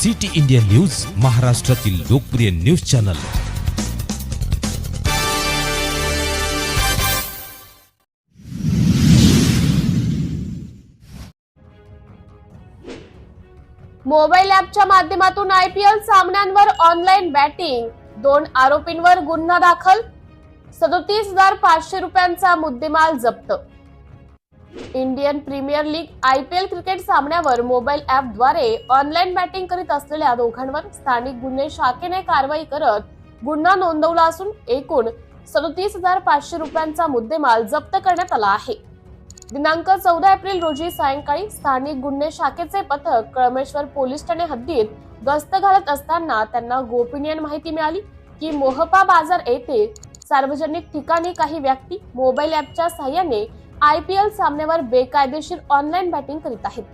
City India news, महाराष्ट्रातील लोकप्रिय news channel. Mobile ॲपच्या माध्यमातून IPL सामन्यांवर ऑनलाईन बॅटिंग, 2 आरोपींवर गुन्हा दाखल, 37,500 रुपयांचा मुद्देमाल जप्त। Indian Premier League IPL cricket सामन्यावर मोबाईल ॲपद्वारे ऑनलाईन बॅटिंग करीत असलेल्या दोघांवर स्थानिक गुन्हे शाखेने कारवाई करत गुन्हा नोंदवला असून एकूण 37,500 रुपयांचा मुद्देमाल जप्त करण्यात आला आहे। दिनांक 14 एप्रिल रोजी सायंकाळी स्थानिक गुन्हे शाखेचे पथक कळमेश्वर पोलीस ठाणे हद्दीत गस्त घालत असताना त्यांना गोपनीय माहिती मिळाली की मोहपा बाजार येथे सार्वजनिक ठिकाणी काही व्यक्ती मोबाईल ॲपच्या सहाय्याने IPL सामन्यावर बेकायदेशीर ऑनलाईन बॅटिंग करीत आहेत।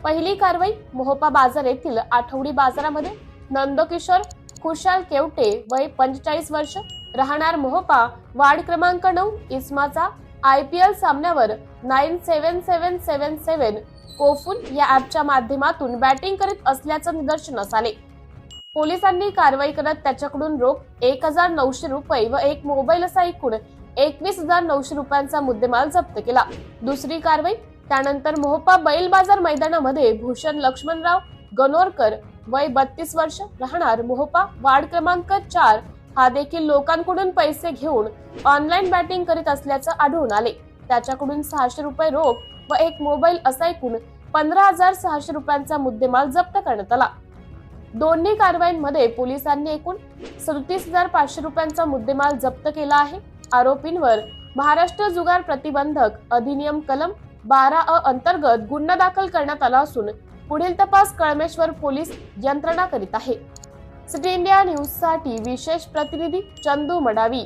पहिली कारवाई मोहपा बाजार येथील आठवडी बाजारामध्ये नंदकिशोर खुशाल केवटे वय 45 वर्ष राहणार मोहपा वार्ड क्रमांक 9 इस्माचा IPL सामन्यावर 97777 कोफून या ॲपच्या माध्यमातून बॅटिंग करीत असल्याचं निदर्शनास आले। पोलिसांनी कारवाई करत त्याच्याकडून रोख 1,900 रुपये व एक मोबाईल असा एकूण 21,900 रुपयांचा मुद्देमाल जप्त केला। दुसरी कारवाई त्यानंतर मोहपा बैल बाजार मैदानामध्ये भूषण लक्ष्मणराव गणोरकर वय 32 वर्ष राहणार मोहपा वार्ड क्रमांक 4 हा देखील लोकांकडून पैसे घेऊन ऑनलाईन बॅटिंग करीत असल्याचं आढळून आले। त्याच्याकडून 600 रुपये रोख व एक मोबाईल असा एकूण 15,600 रुपयांचा मुद्देमाल जप्त करण्यात आला। दोन्ही कारवाईंमध्ये पोलिसांनी एकूण 37,500 रुपयांचा मुद्देमाल जप्त केला आहे। आरोपींवर महाराष्ट्र जुगार प्रतिबंधक अधिनियम कलम 12A अंतर्गत गुन्हा दाखल करण्यात आला असून पुढील तपास कळमेश्वर पोलीस यंत्रणा करीत आहे। सिटी इंडिया न्यूज साठी विशेष प्रतिनिधी चंदू मडावी।